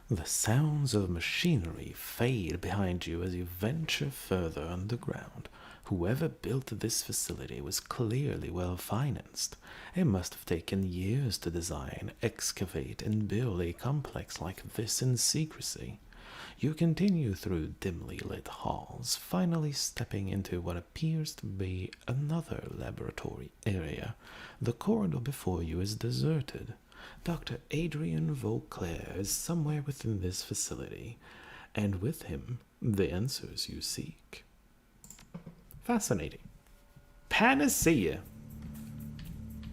The sounds of machinery fade behind you as you venture further underground. Whoever built this facility was clearly well financed. It must have taken years to design, excavate, and build a complex like this in secrecy. You continue through dimly lit halls, finally stepping into what appears to be another laboratory area. The corridor before you is deserted. Dr. Adrian Vauclair is somewhere within this facility, and with him, the answers you seek. Fascinating. Panacea.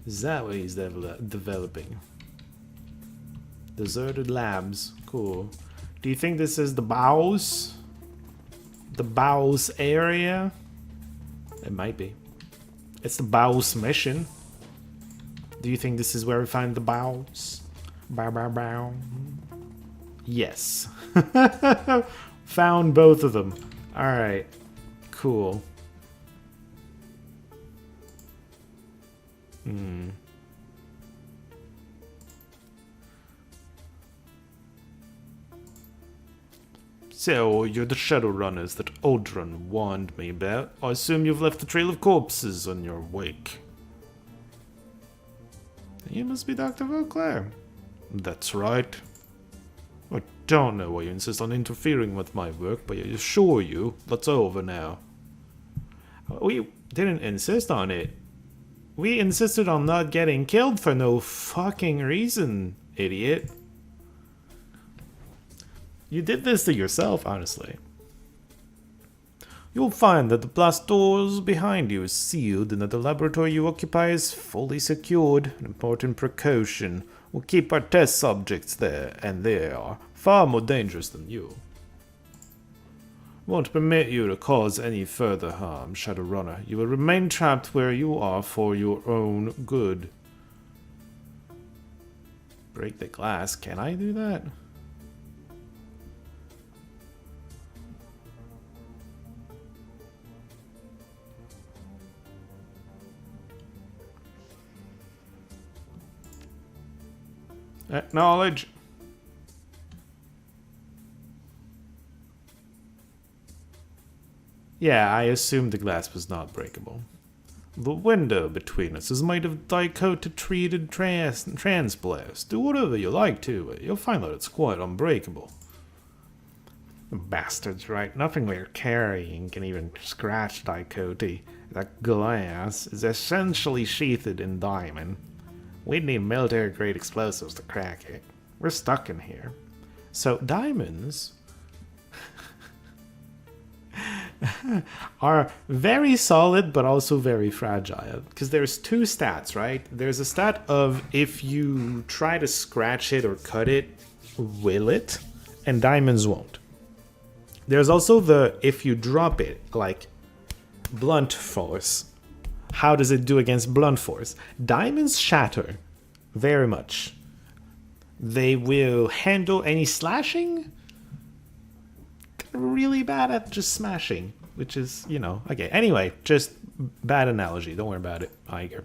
Is that what he's developing? Deserted labs. Cool. Do you think this is the bowels? The bowels area? It might be. It's the bowels mission. Do you think this is where we find the bowels? Bow, bow, bow. Yes. Found both of them. Alright. Cool. So, you're the Shadowrunners that Odrun warned me about. I assume you've left a trail of corpses on your wake. You must be Dr. Vauclair. That's right. I don't know why you insist on interfering with my work, but I assure you, that's over now. We didn't insist on it. We insisted on not getting killed for no fucking reason, idiot. You did this to yourself, honestly. You'll find that the blast doors behind you is sealed and that the laboratory you occupy is fully secured. An important precaution. We'll keep our test subjects there, and they are far more dangerous than you. Won't permit you to cause any further harm, Shadowrunner. You will remain trapped where you are for your own good. Break the glass. Can I do that? Acknowledge. Yeah, I assumed the glass was not breakable. The window between us is made of Dakota-treated transplast. Do whatever you like to it. You'll find that it's quite unbreakable. Bastards, right? Nothing we're carrying can even scratch Dakota. That glass is essentially sheathed in diamond. We'd need military-grade explosives to crack it. We're stuck in here. So diamonds are very solid, but also very fragile. Because there's two stats, right? There's a stat of if you try to scratch it or cut it, will it? And diamonds won't. There's also the if you drop it, like blunt force. How does it do against blunt force? Diamonds shatter very much. They will handle any slashing. They're really bad at just smashing, which is, you know, okay. Anyway, just bad analogy. Don't worry about it, Iger.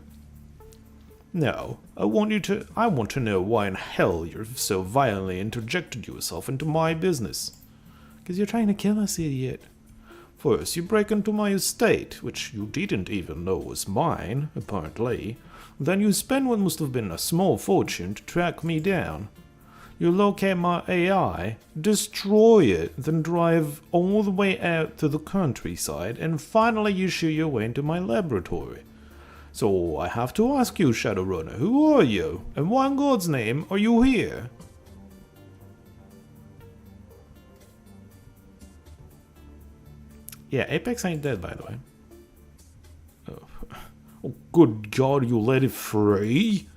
No, I want to know why in hell you're so violently interjected yourself into my business. Because you're trying to kill us, idiot. First, you break into my estate, which you didn't even know was mine, apparently. Then you spend what must have been a small fortune to track me down. You locate my AI, destroy it, then drive all the way out to the countryside, and finally you shoot your way into my laboratory. So I have to ask you, Shadowrunner, who are you? And why in God's name are you here? Yeah, Apex ain't dead, by the way. Oh, good God, you let it free?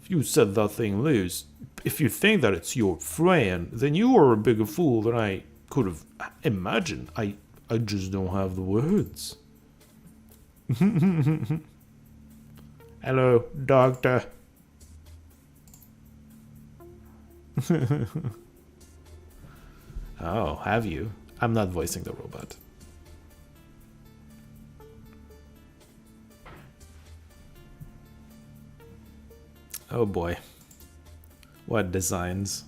If you set that thing loose, if you think that it's your friend, then you are a bigger fool than I could have imagined. I just don't have the words. Hello, doctor. Oh, have you? I'm not voicing the robot. Oh boy. What designs?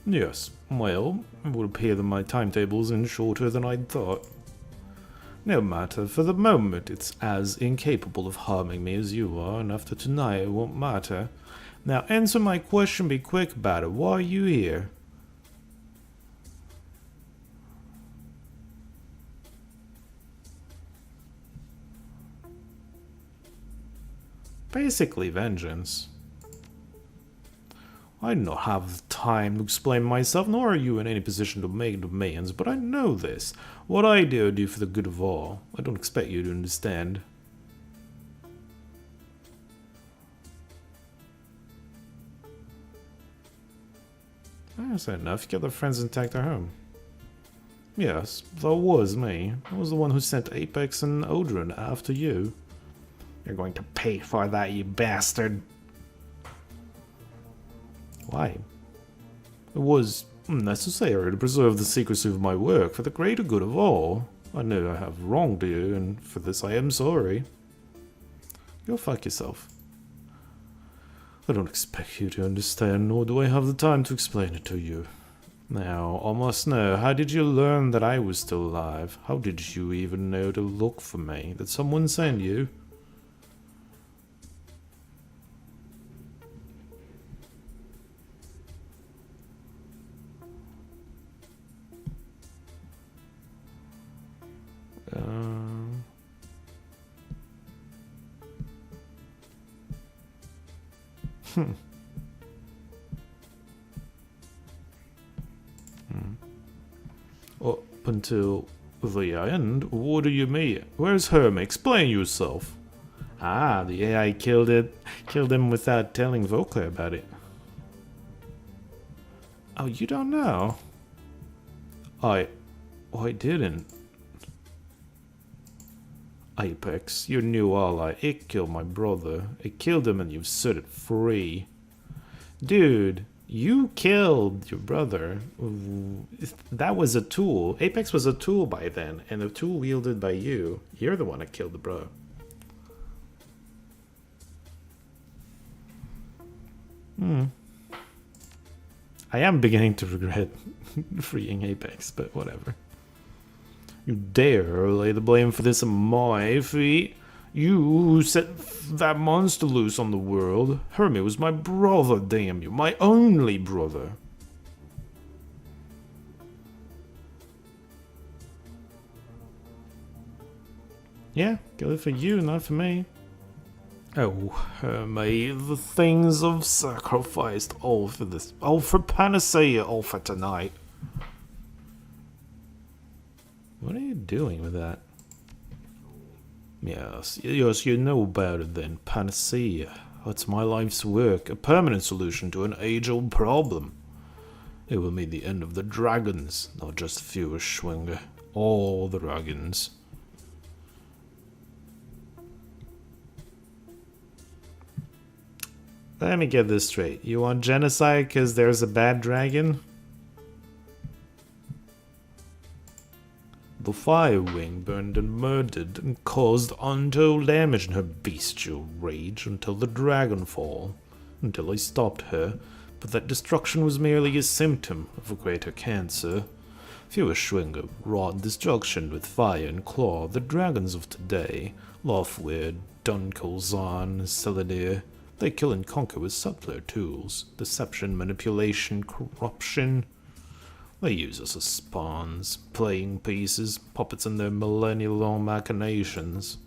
Yes, well, it would appear that my timetable's in shorter than I'd thought. No matter, for the moment it's as incapable of harming me as you are, and after tonight it won't matter. Now answer my question, be quick about it. Why are you here? Basically vengeance. I do not have the time to explain myself, nor are you in any position to make demands, but I know this. What I do for the good of all. I don't expect you to understand. That's enough. Your other friends intact are home. Yes, that was me. I was the one who sent Apex and Odrin after you. You're going to pay for that, you bastard. Why? It was necessary to preserve the secrecy of my work for the greater good of all. I know I have wronged you, and for this I am sorry. Go fuck yourself. I don't expect you to understand, nor do I have the time to explain it to you. Now, I must know, how did you learn that I was still alive? How did you even know to look for me? Did someone send you? Up until the end? What do you mean? Where's Herm? Explain yourself. Ah, the AI killed him without telling Voka about it. Oh, you don't know? I didn't. Apex, your new ally, it killed my brother. It killed him and you've set it free. Dude, you killed your brother. That was a tool. Apex was a tool by then, and a tool wielded by you. You're the one that killed the bro. I am beginning to regret freeing Apex, but whatever. You dare lay the blame for this on my feet? You who set that monster loose on the world. Hermie was my brother, damn you. My only brother. Yeah, good for you, not for me. Oh, Hermie, the things I've sacrificed, all for this. All for Panacea, all for tonight. What are you doing with that? Yes, you know about it then. Panacea. It's my life's work. A permanent solution to an age-old problem. It will mean the end of the dragons. Not just fewer Schwinger. All the dragons. Let me get this straight. You want genocide because there's a bad dragon? The Firewing burned and murdered and caused untold damage in her bestial rage until the Dragonfall, until I stopped her, but that destruction was merely a symptom of a greater cancer. Fewer Schwinger wrought destruction with fire and claw. The dragons of today, Lothwyrd, Dunkelzahn, Celadir, they kill and conquer with subtler tools, deception, manipulation, corruption. They use us as pawns, playing pieces, puppets in their millennial-long machinations.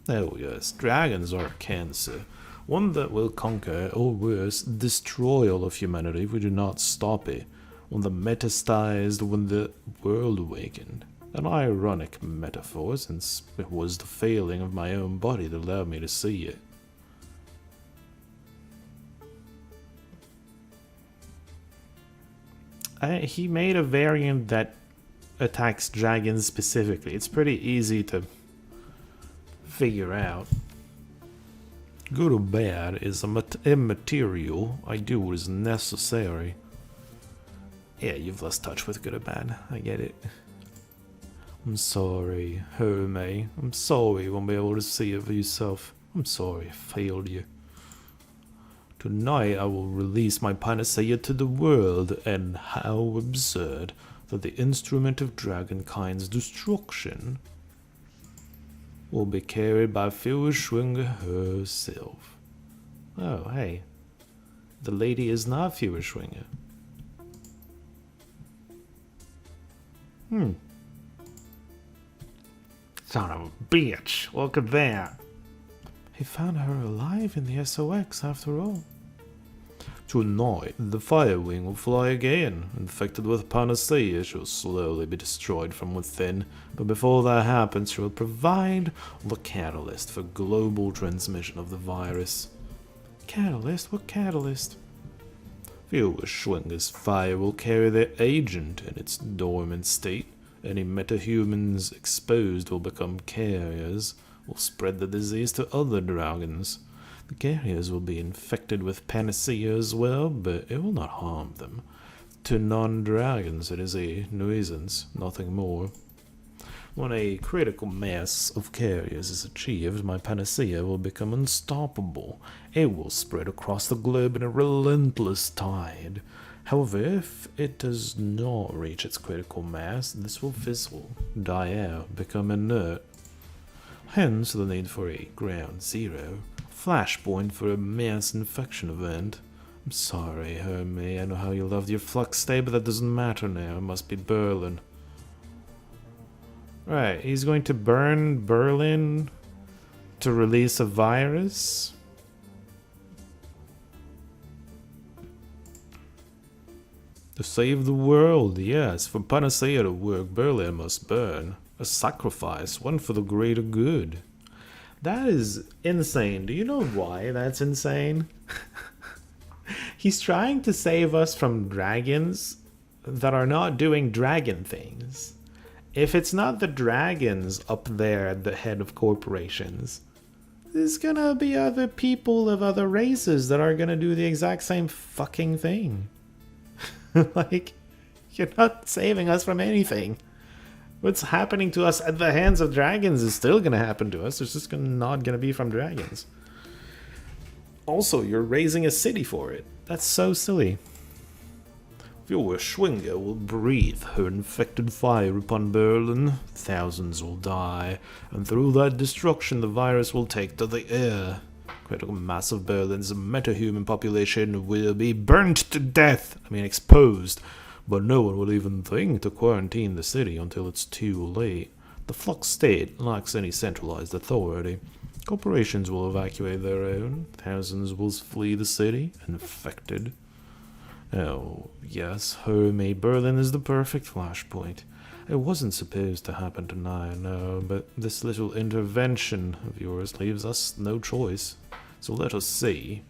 Oh yes, dragons are a cancer, one that will conquer, or worse, destroy all of humanity if we do not stop it. One that metastasized when the world awakened. An ironic metaphor, since it was the failing of my own body that allowed me to see it. He made a variant that attacks dragons specifically. It's pretty easy to figure out. Good or bad is immaterial. I do what is necessary. Yeah, you've lost touch with good or bad. I get it. I'm sorry, Hermie. I'm sorry you won't be able to see it for yourself. I'm sorry I failed you. Tonight I will release my panacea to the world, and how absurd that the instrument of dragonkind's destruction will be carried by Feuerschwinge herself. Oh, hey. The lady is not Feuerschwinge. Son of a bitch, look at that. He found her alive in the SOX after all. Tonight, the Firewing will fly again. Infected with panacea, she will slowly be destroyed from within, but before that happens, she will provide the catalyst for global transmission of the virus. Catalyst? What catalyst? Feuerschwinge's fire will carry their agent in its dormant state. Any metahumans exposed will become carriers, will spread the disease to other dragons. The carriers will be infected with panacea as well, but it will not harm them. To non-dragons it is a nuisance, nothing more. When a critical mass of carriers is achieved, my panacea will become unstoppable. It will spread across the globe in a relentless tide. However, if it does not reach its critical mass, this will fizzle, die out, become inert. Hence the need for a ground zero. Flashpoint for a mass infection event. I'm sorry, Hermie, I know how you loved your flux state, but that doesn't matter now. It must be Berlin. Right, he's going to burn Berlin to release a virus? To save the world, yes. For panacea to work, Berlin must burn. A sacrifice, one for the greater good. That is insane. Do you know why that's insane? He's trying to save us from dragons that are not doing dragon things. If it's not the dragons up there at the head of corporations, there's gonna be other people of other races that are gonna do the exact same fucking thing. Like, you're not saving us from anything. What's happening to us at the hands of dragons is still gonna happen to us. It's just not gonna be from dragons. Also, you're raising a city for it. That's so silly. Feuerschwinge will breathe her infected fire upon Berlin. Thousands will die, and through that destruction the virus will take to the air. Critical mass of Berlin's metahuman population will be burnt to death. Exposed. But no one will even think to quarantine the city until it's too late. The flux state lacks any centralized authority. Corporations will evacuate their own. Thousands will flee the city, infected. Oh, yes, Hermie, Berlin is the perfect flashpoint. It wasn't supposed to happen tonight, no, but this little intervention of yours leaves us no choice. So let us see.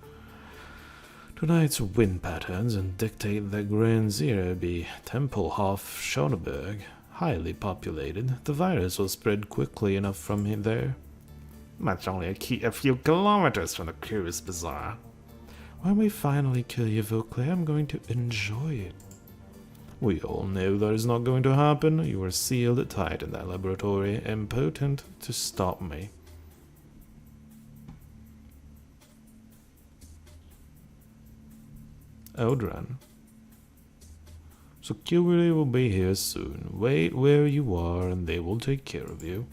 Tonight's wind patterns and dictate that Ground Zero be Tempelhof, Schöneberg, highly populated. The virus will spread quickly enough from there. That's only a few kilometers from the Curious Bazaar. When we finally kill you, Vauclair, I'm going to enjoy it. We all know that is not going to happen. You are sealed tight in that laboratory, impotent to stop me. Odran. Security will be here soon. Wait where you are and they will take care of you.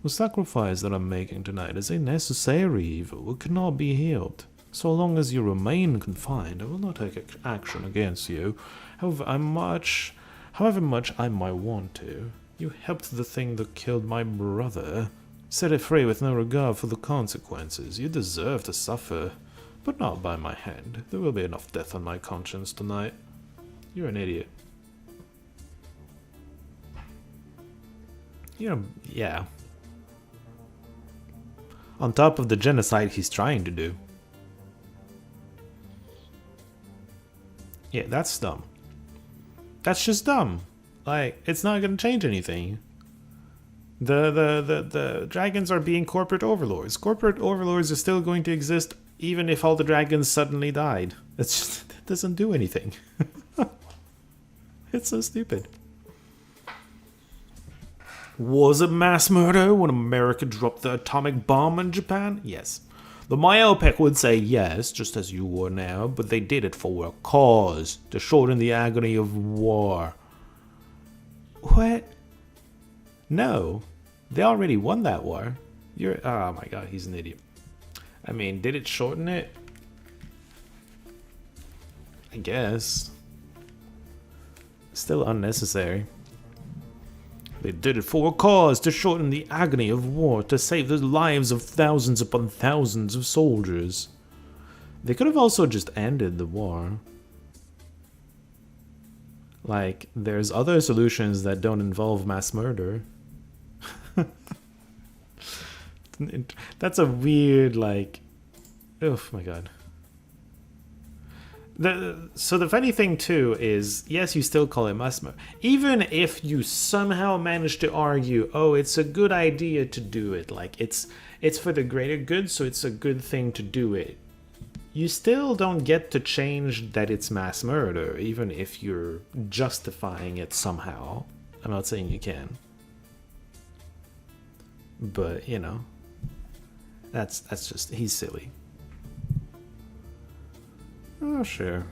The sacrifice that I'm making tonight is a necessary evil. It cannot be healed. So long as you remain confined, I will not take action against you. However much I might want to. You helped the thing that killed my brother. Set it free with no regard for the consequences. You deserve to suffer. But not by my hand. There will be enough death on my conscience tonight. You're an idiot. Yeah. On top of the genocide he's trying to do. Yeah, that's dumb. That's just dumb. Like, it's not gonna change anything. The dragons are being corporate overlords. Corporate overlords are still going to exist even if all the dragons suddenly died. It doesn't do anything. It's so stupid. Was it mass murder when America dropped the atomic bomb on Japan? Yes. The myopic would say yes, just as you were now, but they did it for a cause, to shorten the agony of war. What? No. They already won that war. Oh my god, he's an idiot. I mean, did it shorten it? I guess. Still unnecessary. They did it for a cause, to shorten the agony of war, to save the lives of thousands upon thousands of soldiers. They could have also just ended the war. Like, there's other solutions that don't involve mass murder. That's a weird, like... Oh my god. So the funny thing too is, yes, you still call it mass murder. Even if you somehow manage to argue, oh, it's a good idea to do it, like it's for the greater good, so it's a good thing to do it. You still don't get to change that it's mass murder, even if you're justifying it somehow. I'm not saying you can. But, you know, that's just, he's silly. Oh, sure.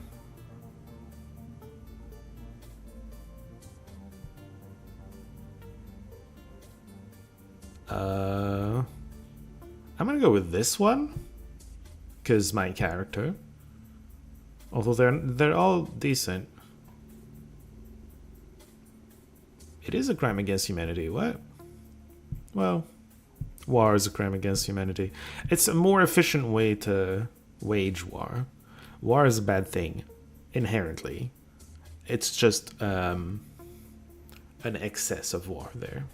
I'm gonna go with this one, because my character. Although they're all decent. It is a crime against humanity. What? Well, war is a crime against humanity. It's a more efficient way to wage war. War is a bad thing, inherently. It's just an excess of war there.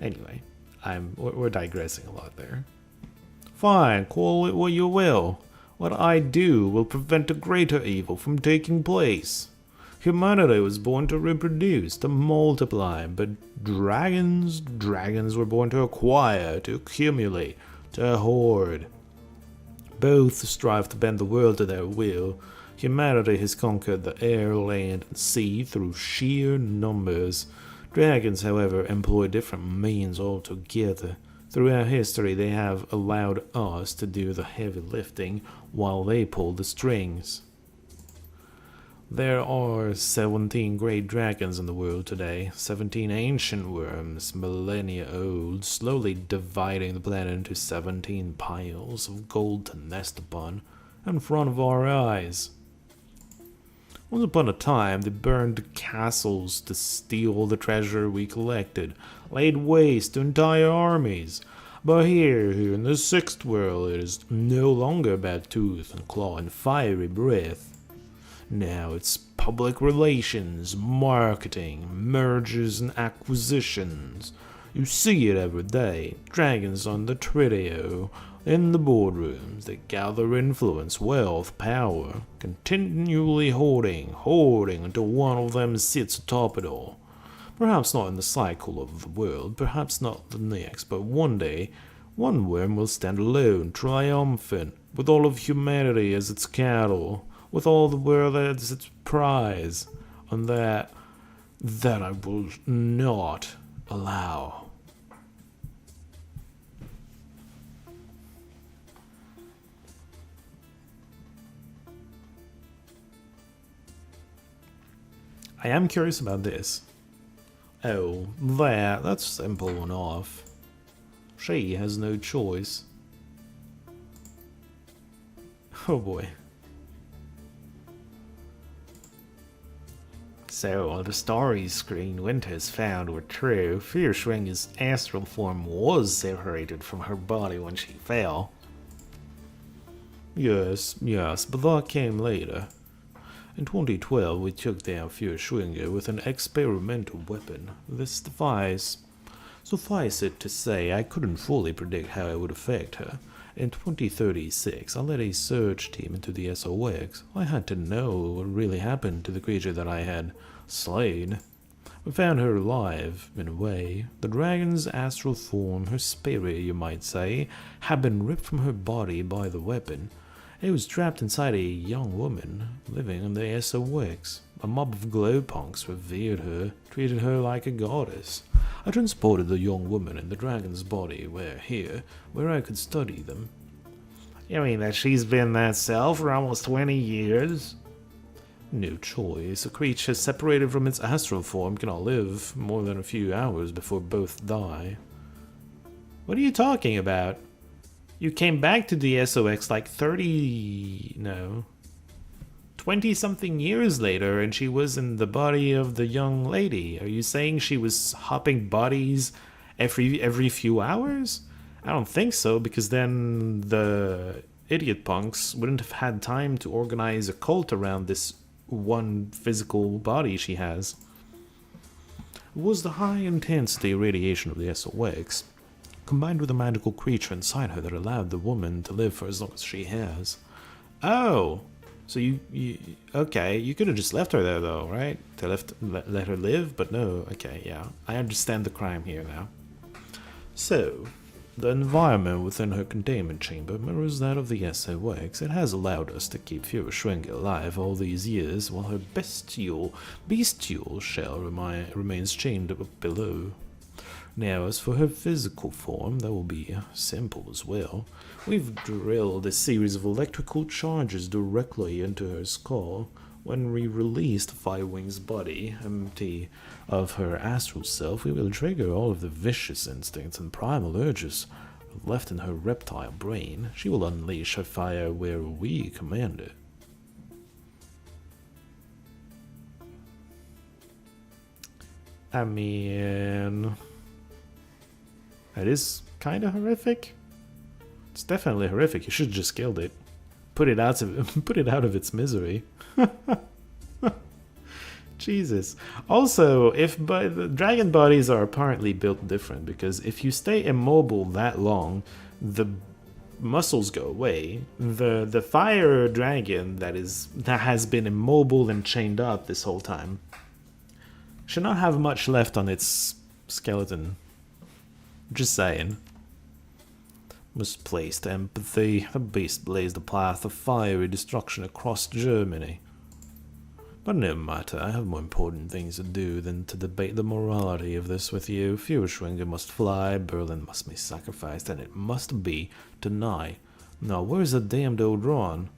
Anyway, we're digressing a lot there. Fine, call it what you will. What I do will prevent a greater evil from taking place. Humanity was born to reproduce, to multiply, but dragons were born to acquire, to accumulate, to hoard. Both strive to bend the world to their will. Humanity has conquered the air, land, and sea through sheer numbers. Dragons, however, employ different means altogether. Throughout history, they have allowed us to do the heavy lifting while they pull the strings. There are 17 great dragons in the world today, 17 ancient worms, millennia old, slowly dividing the planet into 17 piles of gold to nest upon, in front of our eyes. Once upon a time, they burned castles to steal the treasure we collected, laid waste to entire armies. But here in the sixth world, it is no longer about tooth and claw and fiery breath. Now it's public relations, marketing, mergers and acquisitions. You see it every day. Dragons on the trio, in the boardrooms. They gather influence, wealth, power, continually hoarding until one of them sits atop it all. Perhaps not in the cycle of the world, perhaps not the next, but one day, one worm will stand alone, triumphant, with all of humanity as its cattle, with all the world as its prize, and that I will not allow. I am curious about this. Oh, that's simple enough. She has no choice. Oh boy. So, the stories Screen Winters found were true. Fiercewinger's astral form was separated from her body when she fell. Yes, but that came later. In 2012, we took down Fiercewinger with an experimental weapon, this device. Suffice it to say, I couldn't fully predict how it would affect her. In 2036, I led a search team into the SOX. I had to know what really happened to the creature that I had slain. We found her alive, in a way. The dragon's astral form, her spirit, you might say, had been ripped from her body by the weapon. It was trapped inside a young woman, living in the SOX. A mob of glowpunks revered her, treated her like a goddess. I transported the young woman in the dragon's body, where I could study them. You mean that she's been that cell for almost 20 years? No choice. A creature separated from its astral form cannot live more than a few hours before both die. What are you talking about? You came back to the SOX like 20-something years later, and she was in the body of the young lady. Are you saying she was hopping bodies every few hours? I don't think so, because then the idiot punks wouldn't have had time to organize a cult around this one physical body she has. It was the high-intensity radiation of the SOX, combined with a magical creature inside her that allowed the woman to live for as long as she has. Oh! So you okay, you could have just left her there though, right? To let her live, but no, okay, yeah. I understand the crime here now. So, the environment within her containment chamber mirrors that of the SOX. It has allowed us to keep Fuhrschwinge alive all these years, while her bestial shell remains chained up below. Now, as for her physical form, that will be simple as well. We've drilled a series of electrical charges directly into her skull. When we released Firewing's body, empty of her astral self, we will trigger all of the vicious instincts and primal urges left in her reptile brain. She will unleash her fire where we command it. I mean, that is kind of horrific. It's definitely horrific. You should have just killed it. Put it out of its misery. Jesus. Also, the dragon bodies are apparently built different, because if you stay immobile that long, the muscles go away. The fire dragon that has been immobile and chained up this whole time should not have much left on its skeleton. Just saying. Misplaced empathy. The beast blazed a path of fiery destruction across Germany. But no matter, I have more important things to do than to debate the morality of this with you. Fuhrschwinge must fly, Berlin must be sacrificed, and it must be tonight. Now, where's the damned old Ron?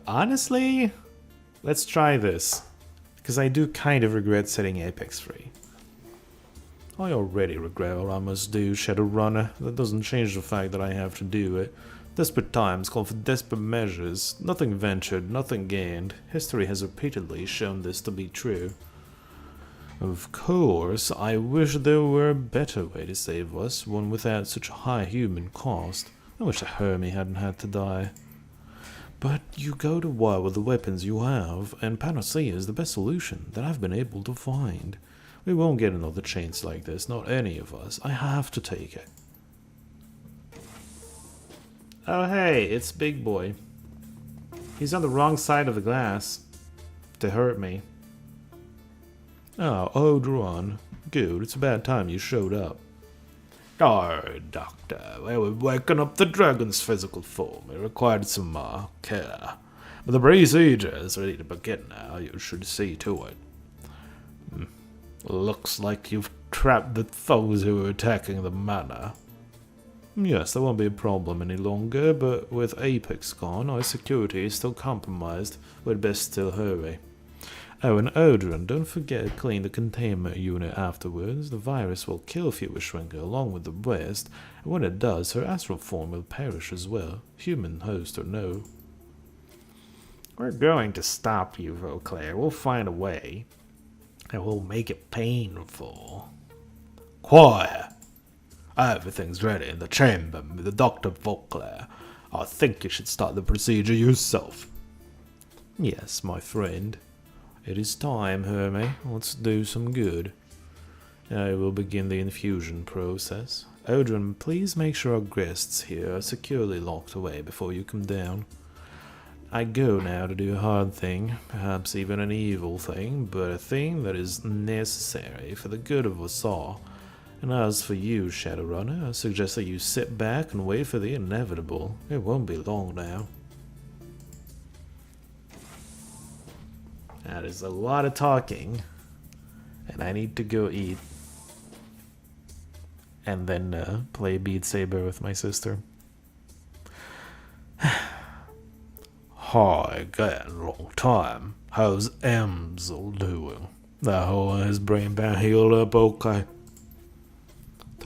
Honestly, let's try this. Because I do kind of regret setting Apex free. I already regret what I must do, Shadowrunner. That doesn't change the fact that I have to do it. Desperate times call for desperate measures. Nothing ventured, nothing gained. History has repeatedly shown this to be true. Of course, I wish there were a better way to save us, one without such a high human cost. I wish the Hermie hadn't had to die. But you go to war with the weapons you have, and Panacea is the best solution that I've been able to find. We won't get another chance like this, not any of us. I have to take it. Oh hey, it's Big Boy. He's on the wrong side of the glass to hurt me. Oh, Odron. Good, it's about time you showed up. Oh, Doctor, we were waking up the dragon's physical form. It required some care. But the procedure is ready to begin now. You should see to it. Looks like you've trapped the foes who were attacking the manor. Yes, that won't be a problem any longer, but with Apex gone, our security is still compromised. We'd best still hurry. Oh, and Odrin, don't forget to clean the containment unit afterwards. The virus will kill Fuhrschwinge along with the rest, and when it does, her astral form will perish as well, human host or no. We're going to stop you, Vauclair. We'll find a way. And we'll make it painful. Quiet! Everything's ready in the chamber, the Dr. Vauclair. I think you should start the procedure yourself. Yes, my friend. It is time, Hermie. Let's do some good. I will begin the infusion process. Odrin, please make sure our guests here are securely locked away before you come down. I go now to do a hard thing, perhaps even an evil thing, but a thing that is necessary for the good of us all. And as for you, Shadowrunner, I suggest that you sit back and wait for the inevitable. It won't be long now. That is a lot of talking, and I need to go eat. and then play Beat Saber with my sister. Hi, got a long time. How's Amsel doing? That hole in his brain been healed up okay?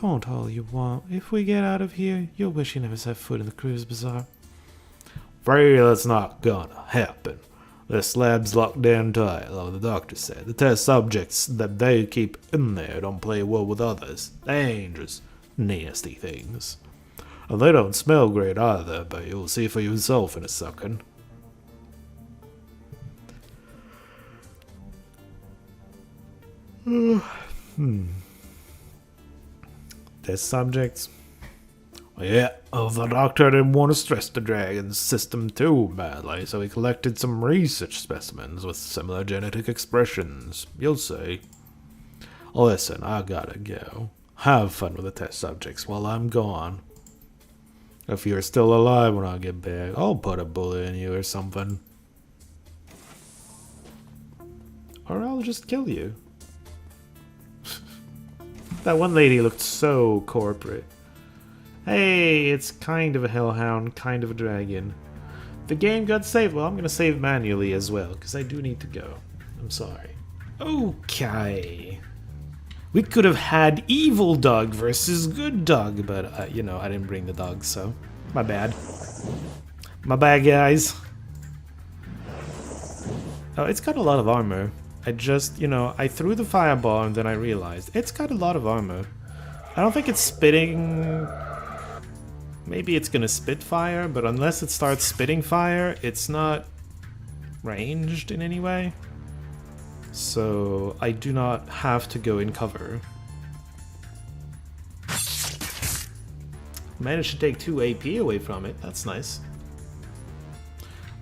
Don't all you want. If we get out of here, you'll wish you never set foot in the cruise bazaar. Afraid that's not gonna happen. This lab's locked down tight, like the doctor said. The test subjects that they keep in there don't play well with others. Dangerous, nasty things. And they don't smell great either, but you'll see for yourself in a second. Test subjects. Yeah, the doctor didn't want to stress the dragon's system too badly, so he collected some research specimens with similar genetic expressions. You'll see. Listen, I gotta go. Have fun with the test subjects while I'm gone. If you're still alive when I get back, I'll put a bullet in you or something. Or I'll just kill you. That one lady looked so corporate. Hey, it's kind of a hellhound, kind of a dragon. The game got saved. Well, I'm gonna save manually as well, because I do need to go. I'm sorry. Okay. We could have had evil dog versus good dog, but, you know, I didn't bring the dog, so my bad. My bad, guys. Oh, it's got a lot of armor. I just, you know, I threw the fireball and then I realized it's got a lot of armor. I don't think it's spitting... Maybe it's gonna spit fire, but unless it starts spitting fire, it's not ranged in any way. So I do not have to go in cover. Managed to take 2 AP away from it. That's nice.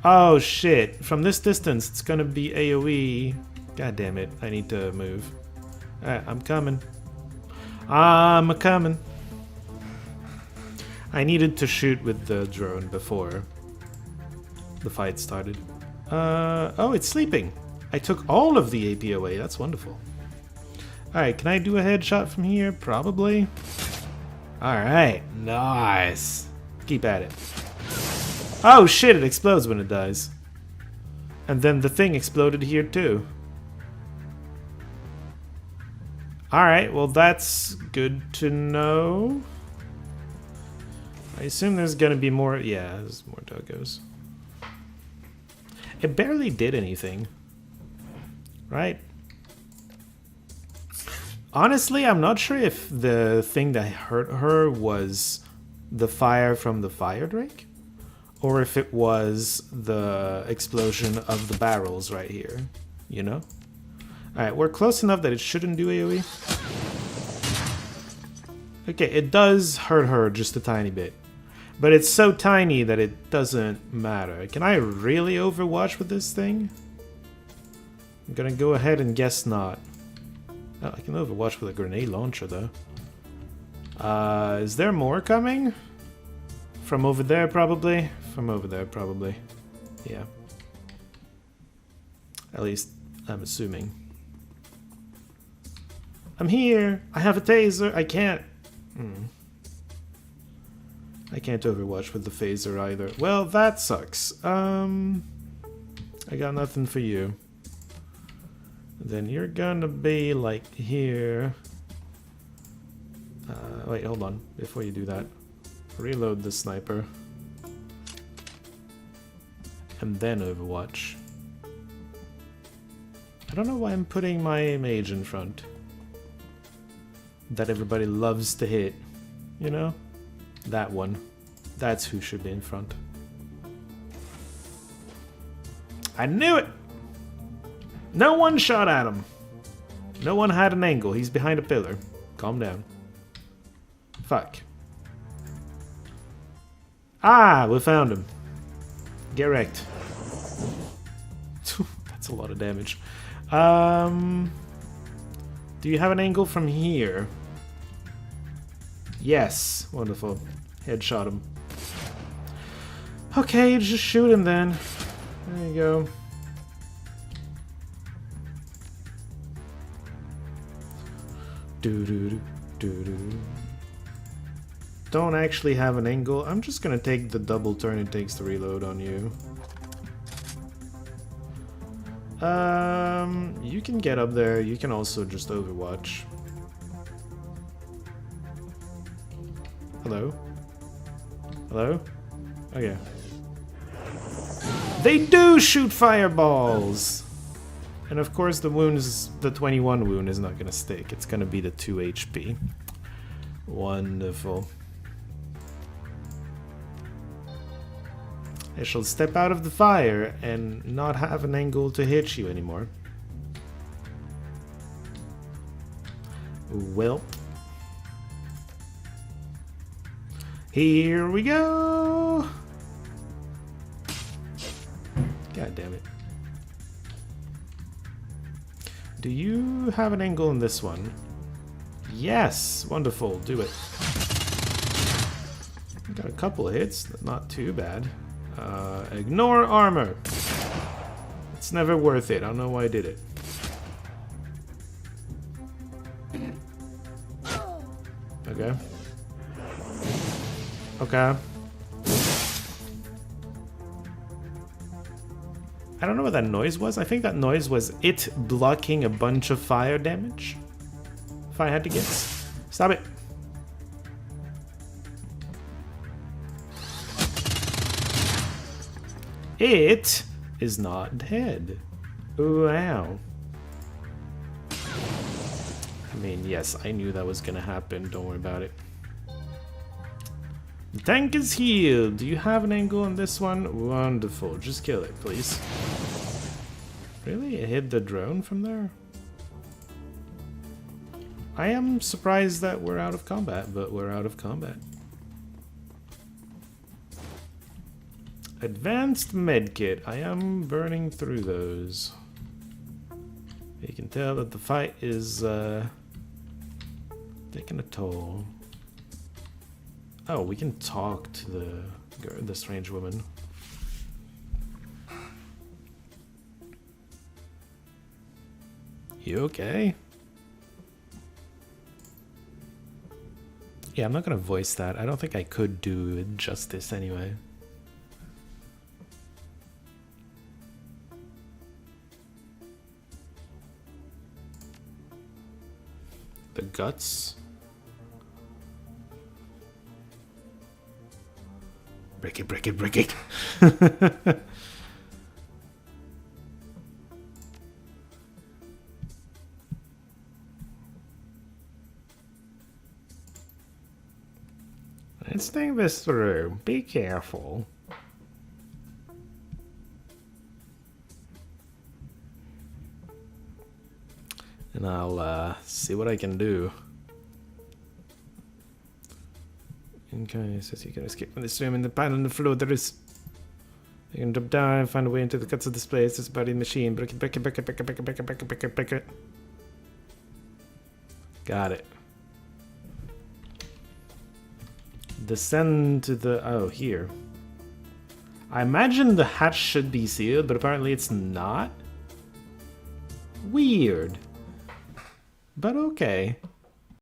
Oh shit. From this distance, it's gonna be AoE. God damn it. I need to move. Alright, I'm coming. I'm coming. I needed to shoot with the drone before the fight started. Oh, it's sleeping. I took all of the AP away. That's wonderful. Alright, can I do a headshot from here? Probably. Alright, nice. Keep at it. Oh shit, it explodes when it dies. And then the thing exploded here too. Alright, well that's good to know. I assume there's gonna be more. Yeah, there's more doggos. It barely did anything. Right? Honestly, I'm not sure if the thing that hurt her was the fire from the fire drake, or if it was the explosion of the barrels right here. You know? Alright, we're close enough that it shouldn't do AoE. Okay, it does hurt her just a tiny bit. But it's so tiny that it doesn't matter. Can I really overwatch with this thing? I'm gonna go ahead and guess not. Oh, I can overwatch with a grenade launcher though. Is there more coming? From over there probably? From over there probably. Yeah. At least I'm assuming. I'm here! I have a taser! I can't... I can't overwatch with the phaser either. Well, that sucks. I got nothing for you. Then you're gonna be like here. Wait, hold on. Before you do that, reload the sniper. And then overwatch. I don't know why I'm putting my mage in front. That everybody loves to hit. You know? That one. That's who should be in front. I knew it! No one shot at him. No one had an angle. He's behind a pillar. Calm down. Fuck. Ah, we found him. Get wrecked. That's a lot of damage. Do you have an angle from here? Yes. Wonderful. Headshot him. Okay, just shoot him then. There you go. Do do do do do. don't actually have an angle, I'm just gonna take the double turn it takes to reload on you. You can get up there, you can also just overwatch. Hello? Hello? Okay. They do shoot fireballs! And of course the wounds, the 21 wound is not gonna stick, it's gonna be the 2 HP. Wonderful. I shall step out of the fire and not have an angle to hit you anymore. Well. Here we go! God damn it. Do you have an angle in this one? Yes! Wonderful, do it. Got a couple of hits, not too bad. Ignore armor. It's never worth it. I don't know why I did it. Okay. Okay. I don't know what that noise was. I think that noise was it blocking a bunch of fire damage. If I had to guess. Stop it. It is not dead. Wow. I mean, yes, I knew that was gonna happen. Don't worry about it. The tank is healed. Do you have an angle on this one? Wonderful. Just kill it, please. Really? It hit the drone from there? I am surprised that we're out of combat, but we're out of combat. Advanced medkit. I am burning through those. You can tell that the fight is taking a toll. Oh, we can talk to the strange woman. You okay? Yeah, I'm not gonna voice that. I don't think I could do it justice anyway. The guts. Break it, break it, break it. Let's think this through. Be careful. And I'll see what I can do. Okay, says you can escape from this room and the pile on the floor. There is. You can drop down and find a way into the guts of this place. There's a body in the machine. Break it, break it, break it, break it, break it, break it, break it, break it, break it. Got it. Descend to the. Oh, here. I imagine the hatch should be sealed, but apparently it's not. Weird. But okay.